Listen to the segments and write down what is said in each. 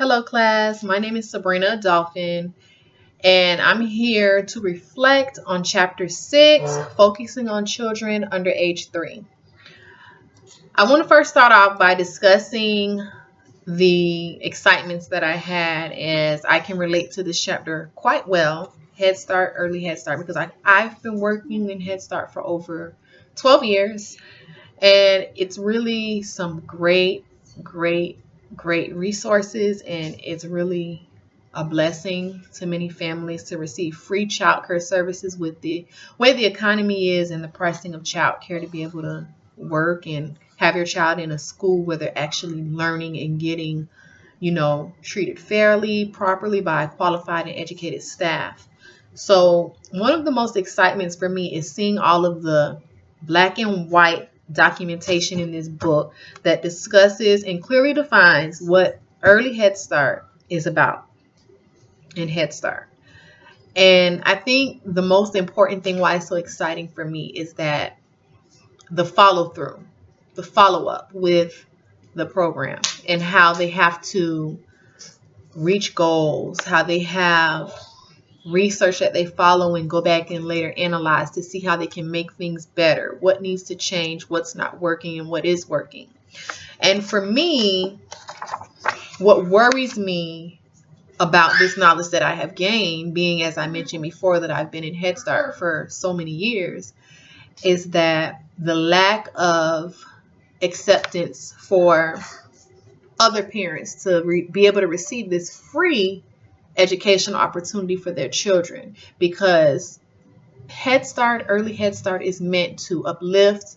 Hello, class. My name is Sabrina Dolphin, and I'm here to reflect on Chapter 6, focusing on children under age 3. I want to first start off by discussing the excitements that I had, as I can relate to this chapter quite well. Head Start, early Head Start, because I've been working in Head Start for over 12 years, and it's really some great resources, and it's really a blessing to many families to receive free child care services with the way the economy is and the pricing of child care, to be able to work and have your child in a school where they're actually learning and getting, treated fairly, properly by qualified and educated staff. So one of the most excitements for me is seeing all of the black and white documentation in this book that discusses and clearly defines what early Head Start is about in Head Start. And I think the most important thing why it's so exciting for me is that the follow-through, the follow-up with the program, and how they have to reach goals, how they have research that they follow and go back and later analyze to see how they can make things better, what needs to change, what's not working, and what is working. And for me, what worries me about this knowledge that I have gained, being, as I mentioned before, that I've been in Head Start for so many years, is that the lack of acceptance for other parents to be able to receive this free educational opportunity for their children, because Head Start, early Head Start, is meant to uplift,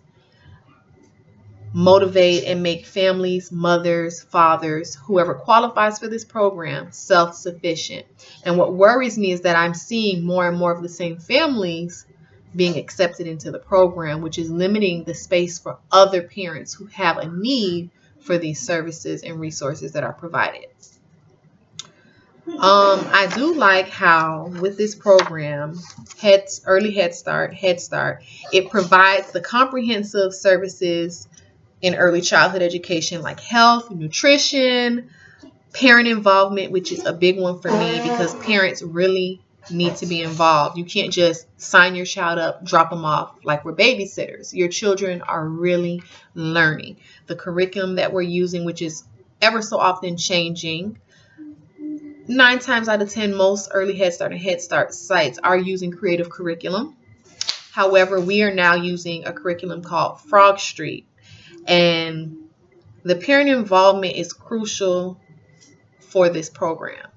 motivate, and make families, mothers, fathers, whoever qualifies for this program, self-sufficient. And what worries me is that I'm seeing more and more of the same families being accepted into the program, which is limiting the space for other parents who have a need for these services and resources that are provided. I do like how with this program, early Head Start, it provides the comprehensive services in early childhood education, like health, nutrition, parent involvement, which is a big one for me because parents really need to be involved. You can't just sign your child up, drop them off like we're babysitters. Your children are really learning. The curriculum that we're using, which is ever so often changing, 9 times out of 10, most early Head Start and Head Start sites are using creative curriculum. However, we are now using a curriculum called Frog Street, and the parent involvement is crucial for this program,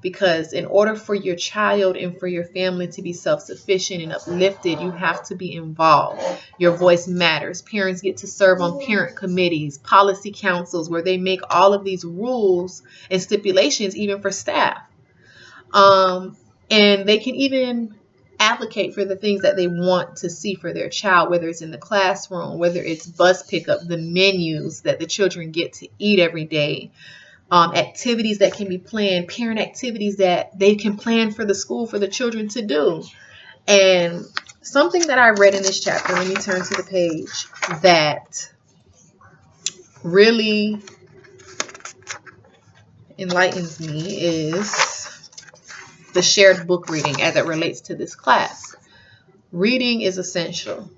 because in order for your child and for your family to be self-sufficient and uplifted, you have to be involved. Your voice matters. Parents get to serve on parent committees, policy councils, where they make all of these rules and stipulations even for staff. And they can even advocate for the things that they want to see for their child, whether it's in the classroom, whether it's bus pickup, the menus that the children get to eat every day, activities that can be planned, parent activities that they can plan for the school for the children to do. And something that I read in this chapter, let me turn to the page, that really enlightens me is the shared book reading as it relates to this class. Reading is essential.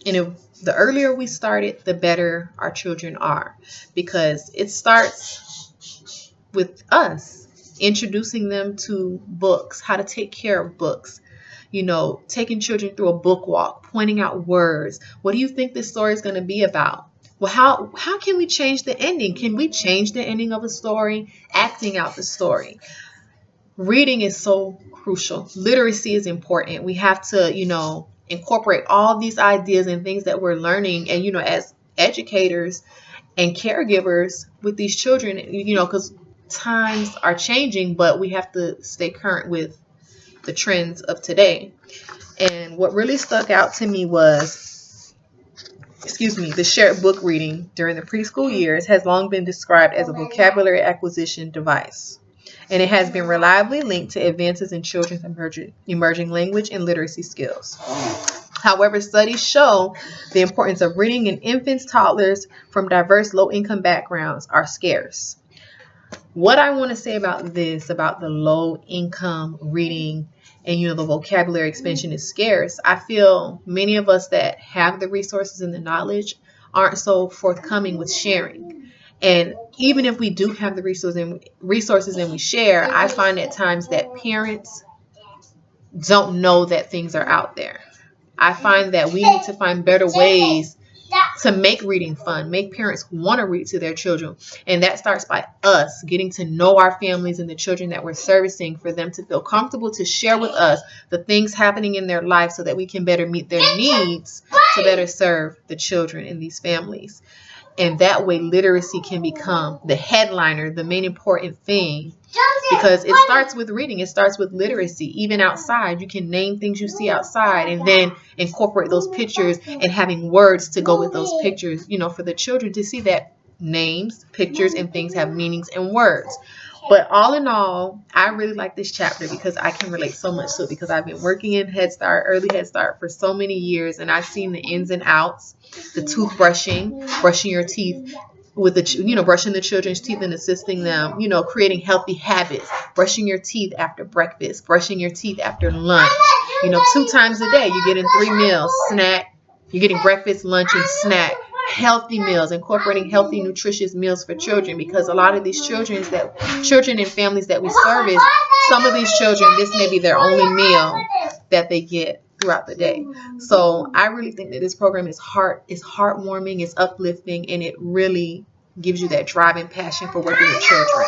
And the earlier we start it, the better our children are, because it starts with us introducing them to books, how to take care of books, taking children through a book walk, pointing out words. What do you think this story is going to be about? Well, how can we change the ending? Can we change the ending of a story? Acting out the story. Reading is so crucial. Literacy is important. We have to, incorporate all these ideas and things that we're learning. And, as educators and caregivers with these children, because times are changing, but we have to stay current with the trends of today. And what really stuck out to me was, the shared book reading during the preschool years has long been described as a vocabulary acquisition device. And it has been reliably linked to advances in children's emerging language and literacy skills. However, studies show the importance of reading in infants, toddlers from diverse low-income backgrounds are scarce. What I want to say about this, about the low income reading and, the vocabulary expansion is scarce. I feel many of us that have the resources and the knowledge aren't so forthcoming with sharing. And even if we do have the resources and we share, I find at times that parents don't know that things are out there. I find that we need to find better ways to make reading fun, make parents want to read to their children. And that starts by us getting to know our families and the children that we're servicing, for them to feel comfortable to share with us the things happening in their life so that we can better meet their needs to better serve the children in these families. And that way literacy can become the headliner, the main important thing, because it starts with reading. It starts with literacy. Even outside, you can name things you see outside and then incorporate those pictures and having words to go with those pictures, for the children to see that names, pictures, and things have meanings and words. But all in all, I really like this chapter because I can relate so much to it, because I've been working in Head Start, early Head Start, for so many years, and I've seen the ins and outs, the toothbrushing, brushing your teeth with the, brushing the children's teeth and assisting them, creating healthy habits, brushing your teeth after breakfast, brushing your teeth after lunch, 2 times a day. You're getting 3 meals, snack, you're getting breakfast, lunch, and snack. Healthy meals, incorporating healthy, nutritious meals for children, because a lot of these children and families that we service, some of these children, this may be their only meal that they get throughout the day. So I really think that this program is heartwarming, it's uplifting, and it really gives you that drive and passion for working with children.